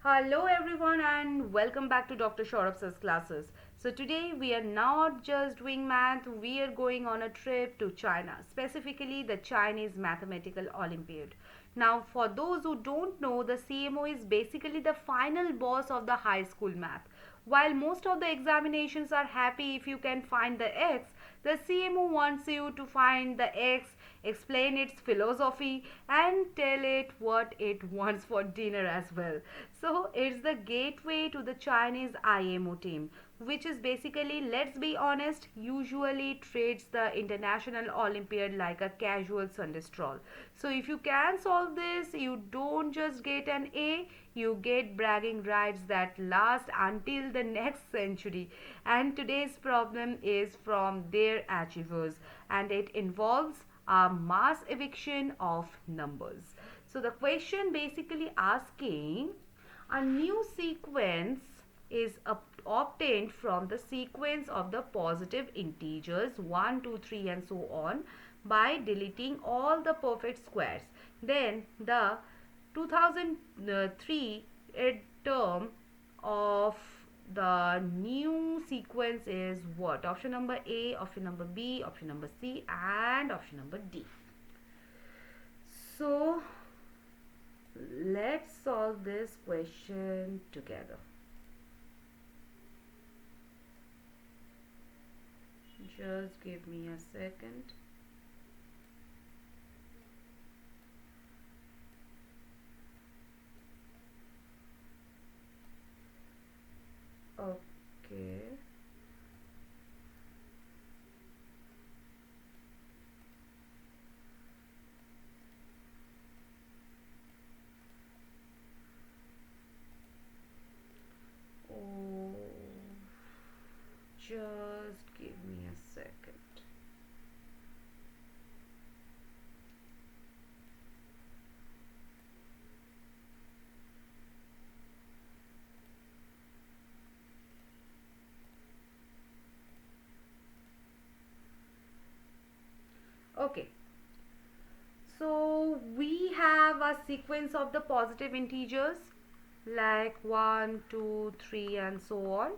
Hello everyone and welcome back to Dr. Saurabh's classes. So today we are not just doing math, we are going on a trip to China, specifically the Chinese Mathematical Olympiad. Now for those who don't know, the CMO is basically the final boss of the high school math. While most of the examinations are happy if you can find the X, the CMO wants you to find the X, explain its philosophy, and tell it what it wants for dinner as well. So it's the gateway to the Chinese IMO team, which is basically, let's be honest, usually treats the International Olympiad like a casual Sunday stroll. So if you can solve this, you don't just get an A, you get bragging rights that last until the next century. And today's problem is from their achievers, and it involves a mass eviction of numbers. So the question basically asking, a new sequence is obtained from the sequence of the positive integers 1, 2, 3 and so on by deleting all the perfect squares. Then the 2003 term of the new sequence is what? Option number A, option number B, option number C and option number D. So let's solve this question together. Just give me a second. Okay. Oh, just give me a second. Okay, so we have a sequence of the positive integers like 1, 2, 3 and so on,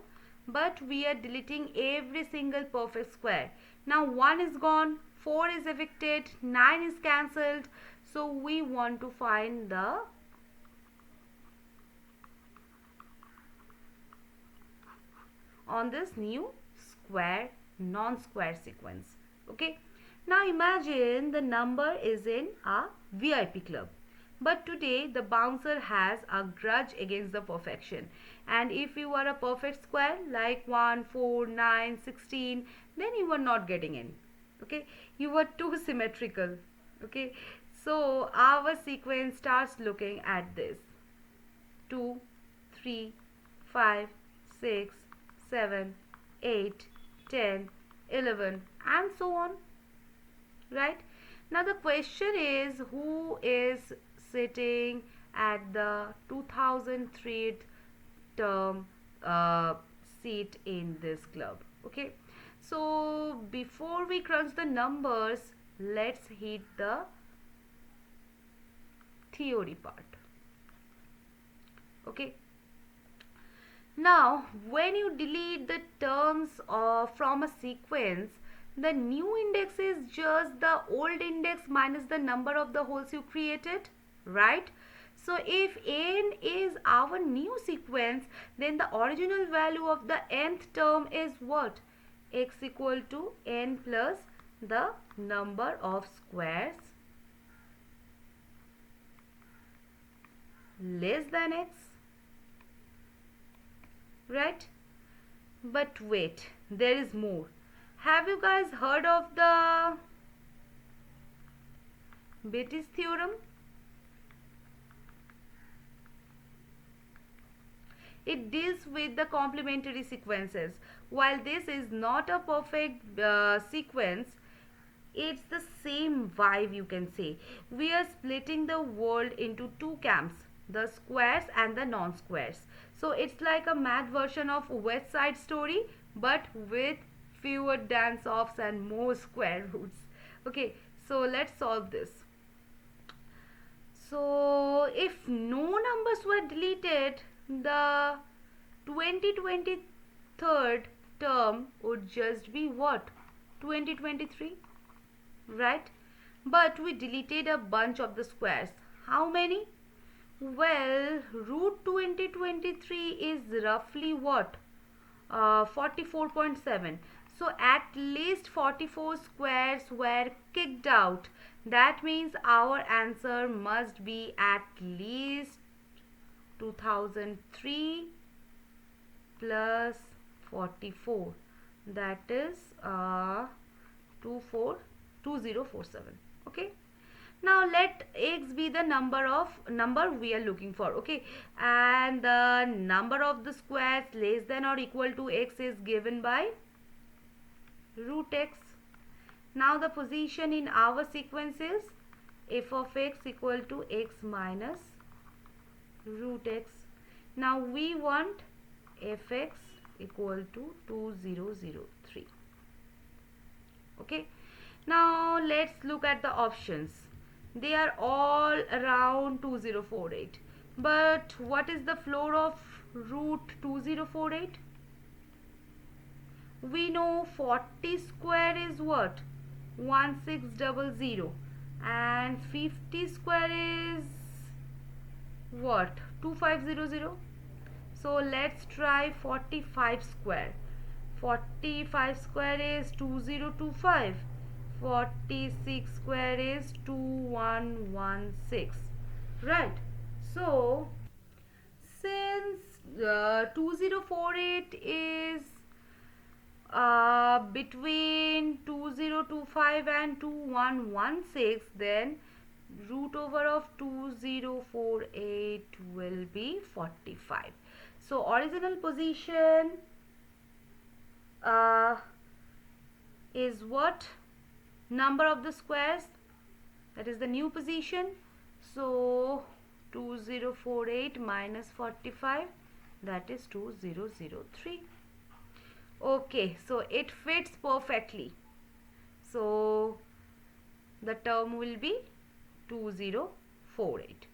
but we are deleting every single perfect square. Now 1 is gone, 4 is evicted, 9 is cancelled, so we want to find the on this new square non-square sequence. Okay, now imagine the number is in a VIP club, but today the bouncer has a grudge against the perfection, and if you are a perfect square like 1, 4, 9, 16, then you are not getting in. Okay, you are too symmetrical. Okay, so our sequence starts looking at this: 2, 3, 5, 6, 7, 8, 10, 11 and so on, right? Now the question is, who is sitting at the 2003 term seat in this club? Okay, so before we crunch the numbers, let's hit the theory part. Okay, now when you delete the terms from a sequence, the new index is just the old index minus the number of the holes you created, right? So if n is our new sequence, then the original value of the nth term is what? X equal to n plus the number of squares less than x, right? But wait, there is more. Have you guys heard of the Beatty's theorem? It deals with the complementary sequences. While this is not a perfect sequence, it's the same vibe, you can say. We are splitting the world into two camps, the squares and the non-squares. So it's like a math version of West Side Story, but with fewer dance-offs and more square roots. Okay, so let's solve this. So if no numbers were deleted, the 2023 term would just be what? 2023, right? But we deleted a bunch of the squares. How many? Well, root 2023 is roughly what? 44.7. So at least 44 squares were kicked out. That means our answer must be at least 2003 plus 44. That is 2047. Okay. Now let x be the number we are looking for. Okay, and the number of the squares less than or equal to x is given by root x. Now the position in our sequence is f of x equal to x minus root x. Now we want fx equal to 2003. Okay, now let's look at the options. They are all around 2048. But what is the floor of root 2048? We know 40 square is what? 1600. And 50 square is what? 2500. So let's try 45 square. 45 square is 2025. 46 square is 2116, right? So since 2048 is between 2025 and 2116, then root over of 2048 will be 45. So original position is what? Number of the squares, that is the new position. So 2048 minus 45, that is 2003. Okay, so it fits perfectly. So the term will be 2048.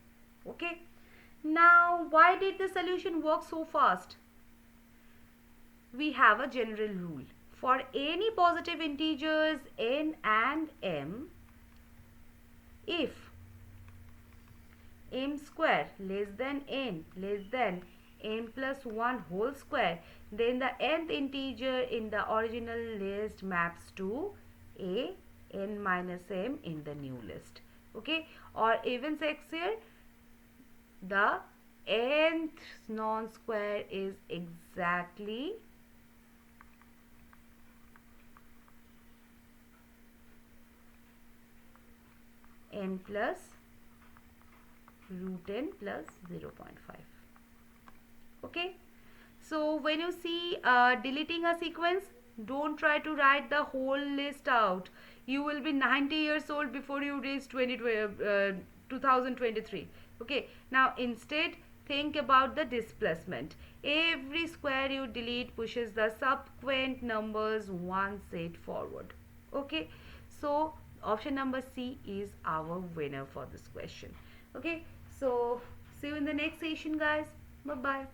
Okay, now why did the solution work so fast? We have a general rule. For any positive integers n and m, if m square less than n plus 1 whole square, then the nth integer in the original list maps to a n minus m in the new list. Okay, or even sex here, the nth non-square is exactly n plus root n plus 0.5. Okay, so when you see deleting a sequence, don't try to write the whole list out. You will be 90 years old before you reach 2023. Okay, now instead think about the displacement. Every square you delete pushes the subsequent numbers one set forward. Okay, so option number C is our winner for this question. Okay, so see you in the next session, guys. Bye bye.